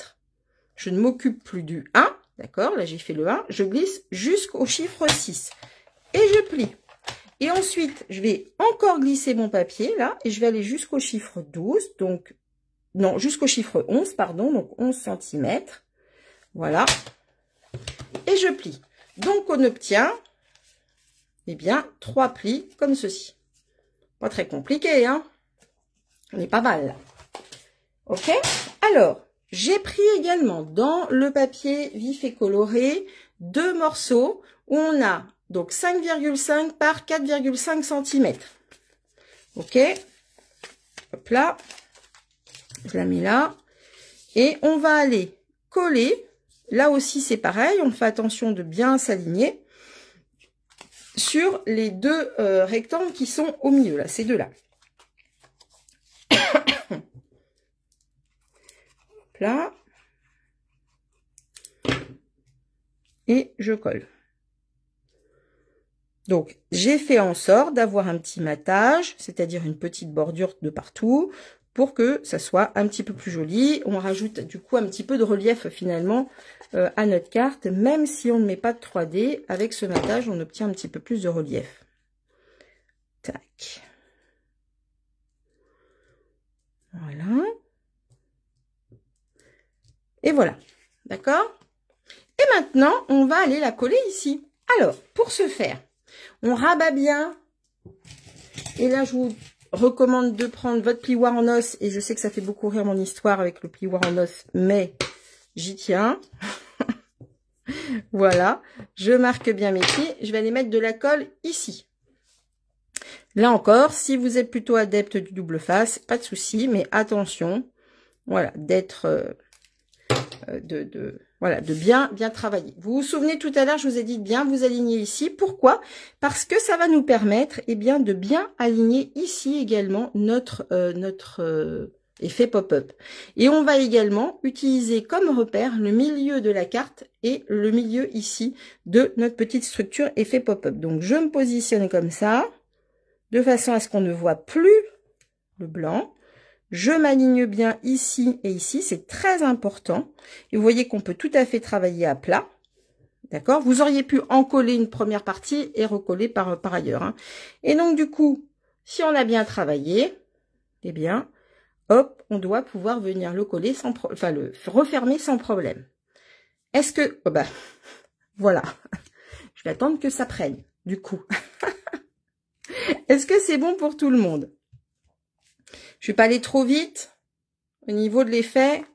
Je ne m'occupe plus du 1. D'accord? Là, j'ai fait le 1. Je glisse jusqu'au chiffre 6. Et je plie. Et ensuite, je vais encore glisser mon papier, là, et je vais aller jusqu'au chiffre 12, donc, non, jusqu'au chiffre 11, pardon, donc 11 cm. Voilà. Et je plie. Donc, on obtient, eh bien, 3 plis comme ceci. Pas très compliqué, hein? On est pas mal, là. Ok? Alors, j'ai pris également dans le papier vif et coloré 2 morceaux où on a donc 5,5 par 4,5 cm. Ok. Hop là. Je la mets là. Et on va aller coller. Là aussi, c'est pareil. On fait attention de bien s'aligner sur les deux rectangles qui sont au milieu, là. Ces deux-là. Hop là. Et je colle. Donc, j'ai fait en sorte d'avoir un petit matage, c'est-à-dire une petite bordure de partout, pour que ça soit un petit peu plus joli. On rajoute du coup un petit peu de relief finalement à notre carte, même si on ne met pas de 3D. Avec ce matage, on obtient un petit peu plus de relief. Tac. Voilà. Et voilà. D'accord? Et maintenant, on va aller la coller ici. Alors, pour ce faire, on rabat bien. Et là, je vous recommande de prendre votre plioir en os. Et je sais que ça fait beaucoup rire mon histoire avec le plioir en os, mais j'y tiens. Voilà. Je marque bien mes plis. Je vais aller mettre de la colle ici. Là encore, si vous êtes plutôt adepte du double face, pas de souci. Mais attention, voilà, d'être... Voilà, de bien travailler. Vous vous souvenez tout à l'heure, je vous ai dit de bien vous aligner ici. Pourquoi? Parce que ça va nous permettre bien de bien aligner ici également notre effet pop-up. Et on va également utiliser comme repère le milieu de la carte et le milieu ici de notre petite structure effet pop-up. Donc je me positionne comme ça, de façon à ce qu'on ne voit plus le blanc. Je m'aligne bien ici et ici, c'est très important. Et vous voyez qu'on peut tout à fait travailler à plat. D'accord? Vous auriez pu en coller une première partie et recoller par ailleurs. Hein. Et donc, du coup, si on a bien travaillé, eh bien, hop, on doit pouvoir venir le coller le refermer sans problème. Est-ce que... Oh bah, voilà. Je vais attendre que ça prenne, du coup. Est-ce que c'est bon pour tout le monde? Je vais pas aller trop vite au niveau de l'effet.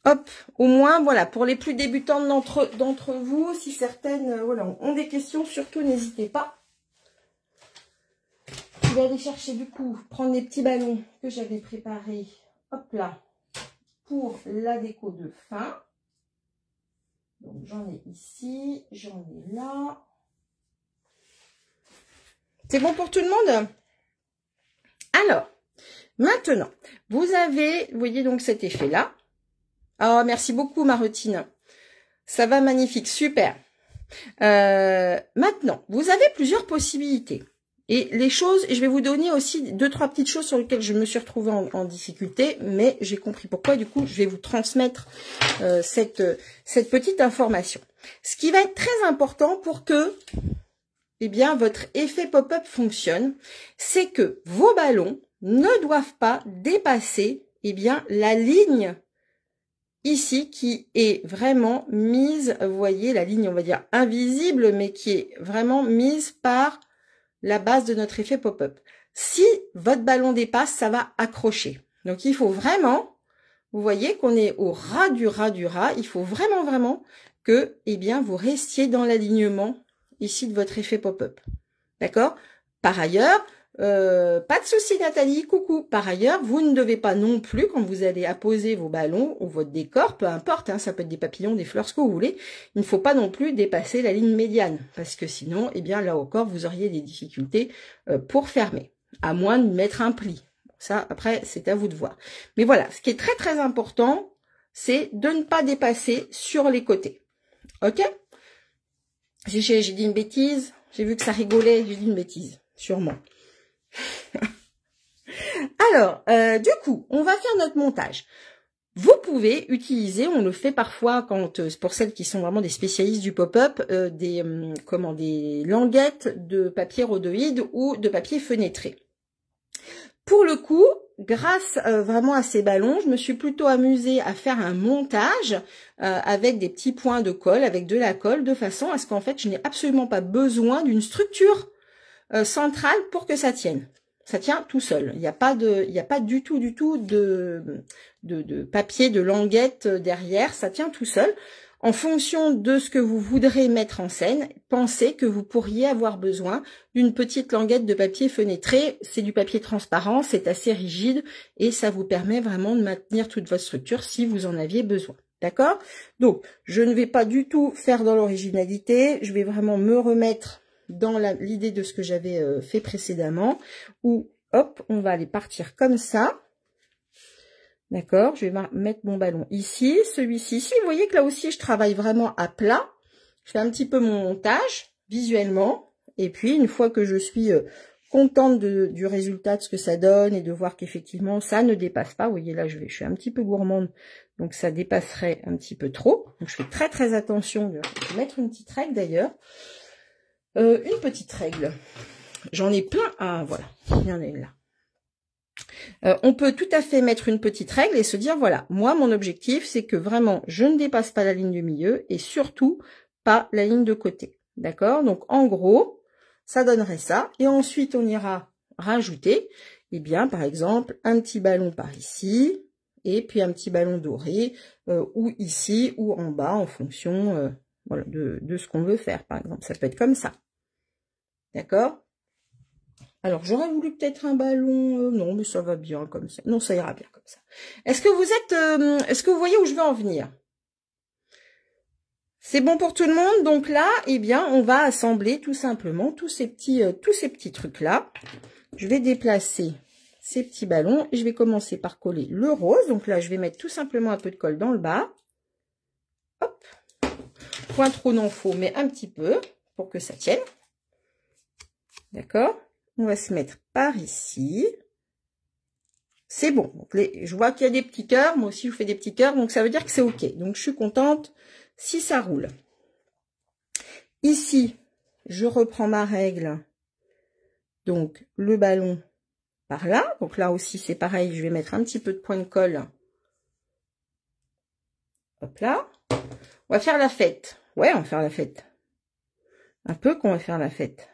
Hop, au moins, voilà, pour les plus débutants d'entre vous, si certaines voilà, ont des questions, surtout n'hésitez pas. je vais aller chercher du coup, prendre les petits ballons que j'avais préparés, hop là, pour la déco de fin. Donc j'en ai ici, j'en ai là. C'est bon pour tout le monde? Alors, maintenant, vous voyez donc cet effet-là. Oh, merci beaucoup Marotine. Ça va magnifique, super. Maintenant, vous avez plusieurs possibilités. Et les choses, je vais vous donner aussi 2-3 petites choses sur lesquelles je me suis retrouvée en difficulté, mais j'ai compris pourquoi. Du coup, je vais vous transmettre cette petite information. Ce qui va être très important pour que, eh bien, votre effet pop-up fonctionne, c'est que vos ballons ne doivent pas dépasser, eh bien, la ligne ici qui est vraiment mise, vous voyez, la ligne, on va dire invisible, mais qui est vraiment mise par la base de notre effet pop-up. Si votre ballon dépasse, ça va accrocher. Donc, il faut vraiment, vous voyez qu'on est au ras du ras du ras. Il faut vraiment que, eh bien, vous restiez dans l'alignement ici de votre effet pop-up. D'accord? Par ailleurs, pas de souci Nathalie, coucou. Par ailleurs, vous ne devez pas non plus, quand vous allez apposer vos ballons ou votre décor, peu importe, hein, ça peut être des papillons, des fleurs, ce que vous voulez, il ne faut pas non plus dépasser la ligne médiane, parce que sinon, eh bien là encore, vous auriez des difficultés pour fermer, à moins de mettre un pli. Ça, après, c'est à vous de voir. Mais voilà, ce qui est très important, c'est de ne pas dépasser sur les côtés. Ok? J'ai dit une bêtise, j'ai vu que ça rigolait, j'ai dit une bêtise, sûrement. Alors, du coup, on va faire notre montage. Vous pouvez utiliser, on le fait parfois quand, pour celles qui sont vraiment des spécialistes du pop-up, des languettes de papier rhodoïde ou de papier fenêtré. Pour le coup, grâce vraiment à ces ballons, je me suis plutôt amusée à faire un montage avec des petits points de colle, avec de la colle, de façon à ce qu'en fait, je n'ai absolument pas besoin d'une structure centrale pour que ça tienne. Ça tient tout seul. Il n'y a pas du tout de papier, de languette derrière. Ça tient tout seul. En fonction de ce que vous voudrez mettre en scène, pensez que vous pourriez avoir besoin d'une petite languette de papier fenêtré. C'est du papier transparent, c'est assez rigide et ça vous permet vraiment de maintenir toute votre structure si vous en aviez besoin. D'accord? Donc, je ne vais pas du tout faire dans l'originalité. Je vais vraiment me remettre dans l'idée de ce que j'avais fait précédemment, où, hop, on va aller partir comme ça. D'accord, je vais mettre mon ballon ici, celui-ci. Ici, vous voyez que là aussi, je travaille vraiment à plat. Je fais un petit peu mon montage, visuellement. Et puis, une fois que je suis contente du résultat, de ce que ça donne, et de voir qu'effectivement, ça ne dépasse pas. Vous voyez, là, je suis un petit peu gourmande, donc ça dépasserait un petit peu trop. Donc, je fais très attention. Je vais mettre une petite règle, d'ailleurs. Une petite règle. J'en ai plein. Ah, voilà, il y en a une là. On peut tout à fait mettre une petite règle et se dire, voilà, moi, mon objectif, c'est que vraiment, je ne dépasse pas la ligne du milieu et surtout pas la ligne de côté. D'accord? Donc, en gros, ça donnerait ça. Et ensuite, on ira rajouter, eh bien, par exemple, un petit ballon par ici et puis un petit ballon doré ou ici ou en bas en fonction voilà, de ce qu'on veut faire, par exemple. Ça peut être comme ça. D'accord? Alors, j'aurais voulu peut-être un ballon. Non, mais ça va bien comme ça. Non, ça ira bien comme ça. Est-ce que vous voyez où je veux en venir? C'est bon pour tout le monde? Donc là, eh bien, on va assembler tout simplement tous ces petits trucs-là. Je vais déplacer ces petits ballons et je vais commencer par coller le rose. Donc là, je vais mettre tout simplement un peu de colle dans le bas. Hop. Point trop non faux, mais un petit peu pour que ça tienne. D'accord? On va se mettre par ici. C'est bon. Donc je vois qu'il y a des petits cœurs. Moi aussi, je fais des petits cœurs. Donc, ça veut dire que c'est OK. Donc, je suis contente si ça roule. Ici, je reprends ma règle. Donc, le ballon par là. Donc, là aussi, c'est pareil. Je vais mettre un petit peu de point de colle. Hop là. On va faire la fête. Ouais, on va faire la fête. Un peu qu'on va faire la fête.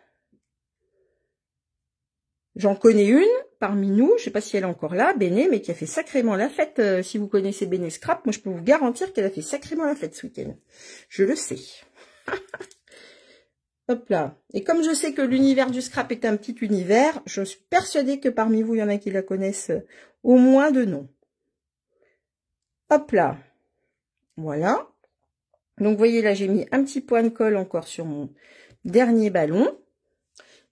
J'en connais une parmi nous, je ne sais pas si elle est encore là, Béné, mais qui a fait sacrément la fête. Si vous connaissez Béné Scrap, moi je peux vous garantir qu'elle a fait sacrément la fête ce week-end. Je le sais. Hop là. Et comme je sais que l'univers du scrap est un petit univers, je suis persuadée que parmi vous, il y en a qui la connaissent au moins de nom. Hop là. Voilà. Donc, vous voyez, là, j'ai mis un petit point de colle encore sur mon dernier ballon.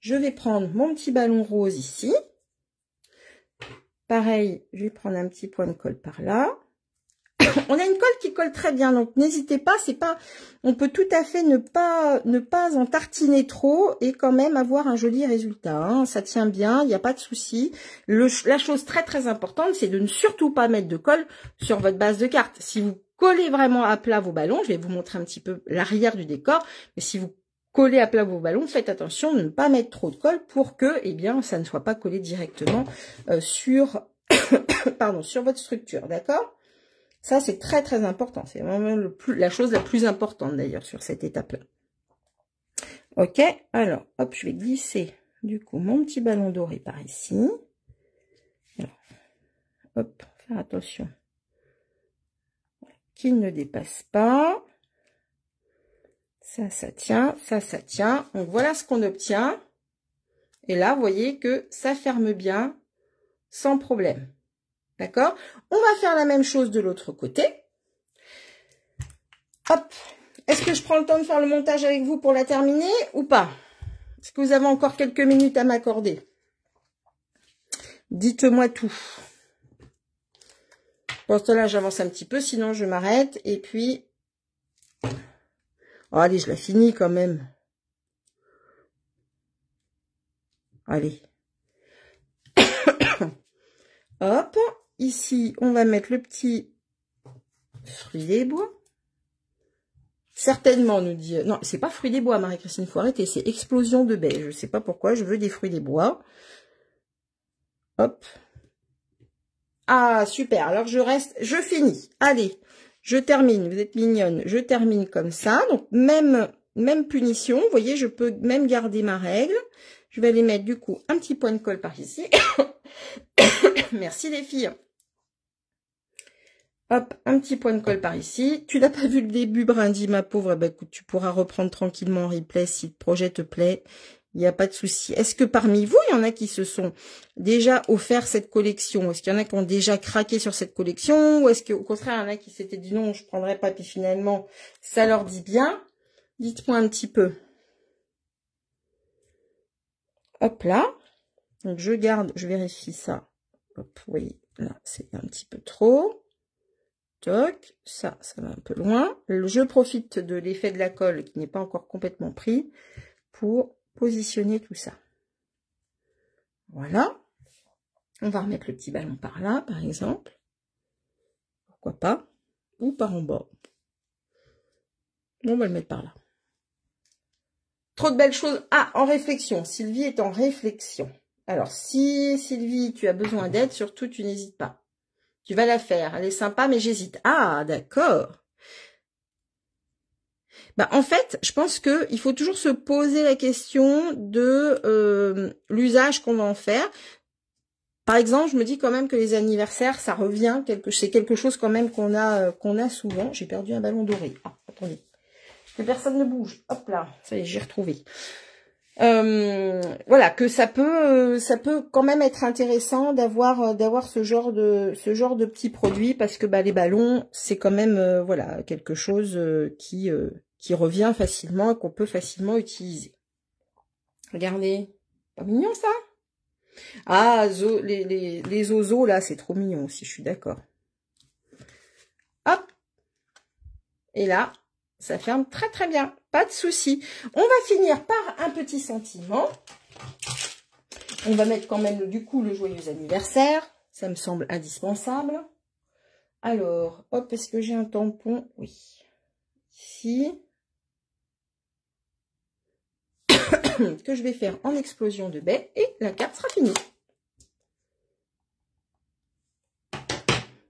Je vais prendre mon petit ballon rose ici. Pareil, je vais prendre un petit point de colle par là. On a une colle qui colle très bien, donc n'hésitez pas, on peut tout à fait ne pas en tartiner trop et quand même avoir un joli résultat. Hein. Ça tient bien, il n'y a pas de souci. La chose très très importante, c'est de ne surtout pas mettre de colle sur votre base de carte. Si vous collez vraiment à plat vos ballons, je vais vous montrer un petit peu l'arrière du décor, mais si vous collez à plat vos ballons, faites attention de ne pas mettre trop de colle pour que, eh bien, ça ne soit pas collé directement sur votre structure, d'accord ? Ça, c'est très, très important. C'est vraiment la chose la plus importante, d'ailleurs, sur cette étape-là. Ok, alors, hop, je vais glisser, du coup, mon petit ballon doré par ici. Alors, hop, faire attention qu'il ne dépasse pas. Ça tient, ça tient. Donc, voilà ce qu'on obtient. Et là, vous voyez que ça ferme bien, sans problème. D'accord? On va faire la même chose de l'autre côté. Hop. Est-ce que je prends le temps de faire le montage avec vous pour la terminer ou pas? Est-ce que vous avez encore quelques minutes à m'accorder? Dites-moi tout. Pour ce temps-là, j'avance un petit peu, sinon je m'arrête. Et puis... Oh, allez, je la finis quand même. Allez. Hop. Ici, on va mettre le petit fruit des bois. Certainement, nous dit... Non, c'est pas fruit des bois, Marie-Christine, faut arrêter. C'est explosion de baie. Je sais pas pourquoi, je veux des fruits des bois. Hop. Ah, super. Alors, je finis. Allez, je termine. Vous êtes mignonne. Je termine comme ça. Donc, même punition. Vous voyez, je peux même garder ma règle. Je vais aller mettre, du coup, un petit point de colle par ici. Merci, les filles. Hop, un petit point de colle par ici. Tu n'as pas vu le début, Brindy, ma pauvre. Bah, écoute, tu pourras reprendre tranquillement en replay si le projet te plaît. Il n'y a pas de souci. Est-ce que parmi vous, il y en a qui se sont déjà offert cette collection? Est-ce qu'il y en a qui ont déjà craqué sur cette collection? Ou est-ce qu'au contraire, il y en a qui s'étaient dit non, je ne prendrai pas, puis finalement, ça leur dit bien? Dites-moi un petit peu. Hop là. Donc, je garde, je vérifie ça. Hop, oui, là, c'est un petit peu trop. Toc, ça va un peu loin. Je profite de l'effet de la colle qui n'est pas encore complètement pris pour positionner tout ça. Voilà. On va remettre le petit ballon par là, par exemple. Pourquoi pas. Ou par en bas. On va le mettre par là. Trop de belles choses. Ah, en réflexion. Sylvie est en réflexion. Alors, si Sylvie, tu as besoin d'aide, surtout, tu n'hésites pas. Tu vas la faire. Elle est sympa, mais j'hésite. Ah, d'accord. Bah, en fait, je pense que il faut toujours se poser la question de l'usage qu'on va en faire. Par exemple, je me dis quand même que les anniversaires, ça revient, c'est quelque chose quand même qu'on a souvent. J'ai perdu un ballon doré. Ah, attendez. Que personne ne bouge. Hop là, ça y est, j'ai retrouvé. Voilà, que ça peut quand même être intéressant d'avoir ce genre de petits produits parce que bah les ballons c'est quand même voilà quelque chose qui revient facilement et qu'on peut facilement utiliser. Regardez, pas mignon ça? Ah, les ozos là, c'est trop mignon aussi, je suis d'accord. Hop, et là. Ça ferme très très bien, pas de souci. On va finir par un petit sentiment. On va mettre quand même du coup le joyeux anniversaire. Ça me semble indispensable. Alors, hop, est-ce que j'ai un tampon? Oui. Ici. Que je vais faire en explosion de baie et la carte sera finie.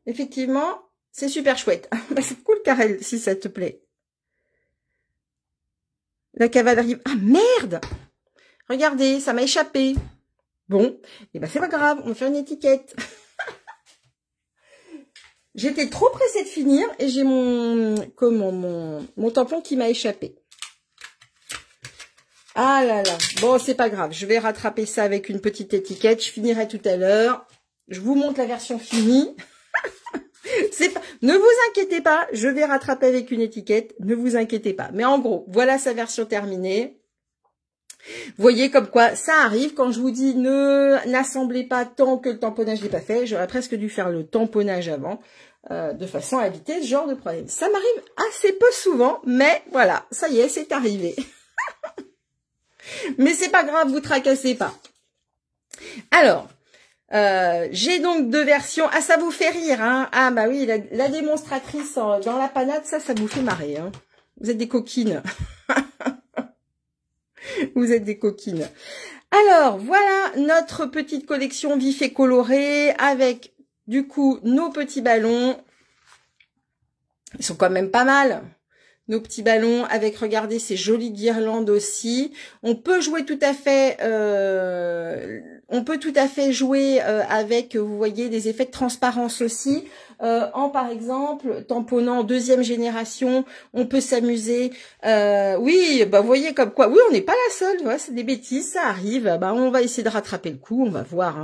Effectivement, c'est super chouette. C'est cool, Karel, si ça te plaît. La cavalerie... Ah, merde! Regardez, ça m'a échappé. Bon, et ben c'est pas grave, on va faire une étiquette. J'étais trop pressée de finir et j'ai mon tampon qui m'a échappé. Ah là là. Bon, c'est pas grave. Je vais rattraper ça avec une petite étiquette. Je finirai tout à l'heure. Je vous montre la version finie. Ne vous inquiétez pas. Je vais rattraper avec une étiquette. Ne vous inquiétez pas. Mais en gros, voilà sa version terminée. Vous voyez comme quoi ça arrive. Quand je vous dis n'assemblez pas tant que le tamponnage n'est pas fait, j'aurais presque dû faire le tamponnage avant, de façon à éviter ce genre de problème. Ça m'arrive assez peu souvent, mais voilà, ça y est, c'est arrivé. Mais c'est pas grave, vous tracassez pas. Alors, j'ai donc deux versions. Ah, ça vous fait rire, hein? Ah bah oui, la démonstratrice dans la panade, ça vous fait marrer, hein? Vous êtes des coquines. Vous êtes des coquines. Alors, voilà notre petite collection vif et colorée avec, du coup, nos petits ballons. Ils sont quand même pas mal. Nos petits ballons avec, regardez, ces jolies guirlandes aussi. On peut jouer tout à fait, jouer avec, vous voyez, des effets de transparence aussi. Par exemple, tamponnant deuxième génération, on peut s'amuser. Oui, bah vous voyez comme quoi. Oui, on n'est pas la seule. Ouais, c'est des bêtises, ça arrive. Bah on va essayer de rattraper le coup, on va voir.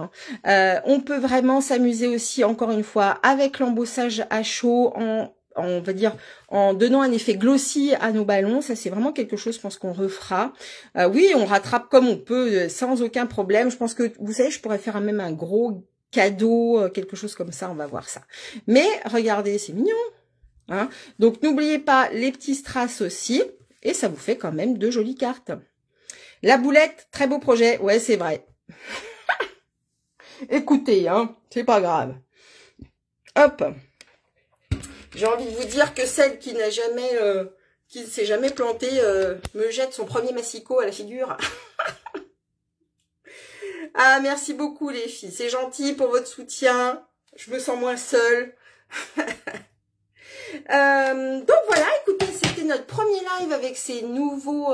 Hein. On peut vraiment s'amuser aussi, encore une fois, avec l'embossage à chaud on va dire, en donnant un effet glossy à nos ballons. Ça, c'est vraiment quelque chose, je pense qu'on refera. Oui, on rattrape comme on peut, sans aucun problème. Je pense que, vous savez, je pourrais faire même un gros cadeau, quelque chose comme ça, on va voir ça. Mais, regardez, c'est mignon. Hein. Donc, n'oubliez pas les petits strass aussi. Et ça vous fait quand même de jolies cartes. La boulette, très beau projet. Ouais, c'est vrai. Écoutez, hein, c'est pas grave. Hop. J'ai envie de vous dire que celle qui n'a jamais, qui ne s'est jamais plantée, me jette son premier massicot à la figure. Ah, merci beaucoup les filles. C'est gentil pour votre soutien. Je me sens moins seule. Donc voilà, écoutez, c'était notre premier live avec ces nouveaux,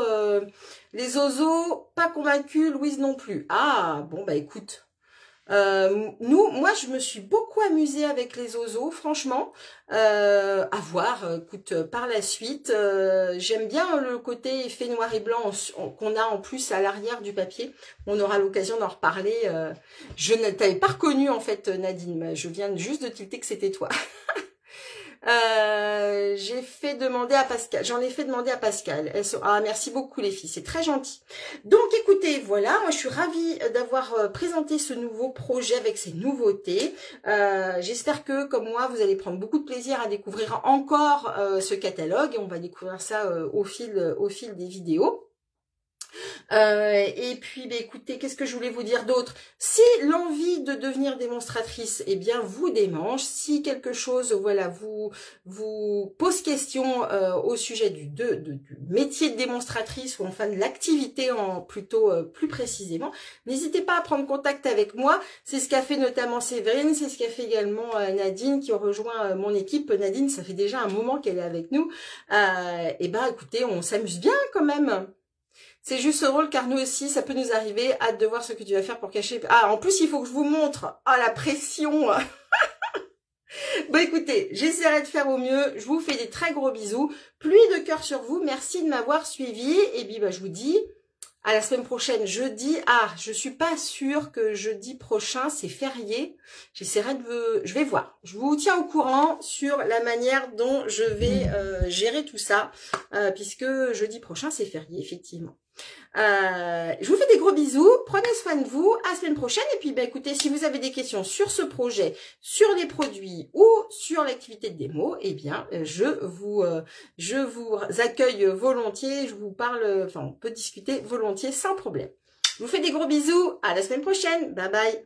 les ozos. Pas convaincue, Louise non plus. Ah, bon bah écoute. Moi, je me suis beaucoup amusée avec les ozos, franchement. À voir, écoute, par la suite. J'aime bien le côté effet noir et blanc qu'on a en plus à l'arrière du papier. On aura l'occasion d'en reparler. Je ne t'avais pas reconnue, en fait, Nadine. Mais je viens juste de tilter que c'était toi. J'ai fait demander à Pascal. J'en ai fait demander à Pascal. Ah, merci beaucoup les filles, c'est très gentil. Donc écoutez, voilà, moi je suis ravie d'avoir présenté ce nouveau projet avec ces nouveautés. J'espère que, comme moi, vous allez prendre beaucoup de plaisir à découvrir encore ce catalogue. Et on va découvrir ça au fil des vidéos. Et puis, bah, écoutez, qu'est-ce que je voulais vous dire d'autre? Si l'envie de devenir démonstratrice, eh bien, vous démange, si quelque chose, voilà, vous pose question au sujet du métier de démonstratrice ou enfin de l'activité plutôt plus précisément, n'hésitez pas à prendre contact avec moi. C'est ce qu'a fait notamment Séverine, c'est ce qu'a fait également Nadine qui a rejoint mon équipe. Nadine, ça fait déjà un moment qu'elle est avec nous. Et ben, écoutez, on s'amuse bien quand même. C'est juste drôle car nous aussi, ça peut nous arriver. Hâte de voir ce que tu vas faire pour cacher. Ah, en plus, il faut que je vous montre. Ah, la pression. Bon, écoutez, j'essaierai de faire au mieux. Je vous fais des très gros bisous. Pluie de cœur sur vous. Merci de m'avoir suivi. Et puis, bah, je vous dis à la semaine prochaine. Jeudi. Ah, je suis pas sûre que jeudi prochain, c'est férié. J'essaierai je vais voir. Je vous tiens au courant sur la manière dont je vais gérer tout ça. Puisque jeudi prochain, c'est férié, effectivement. Je vous fais des gros bisous, prenez soin de vous, à la semaine prochaine. Et puis bah, écoutez, si vous avez des questions sur ce projet, sur les produits ou sur l'activité de démo, eh bien je vous accueille volontiers, je vous parle, enfin on peut discuter volontiers sans problème. Je vous fais des gros bisous, à la semaine prochaine, bye bye.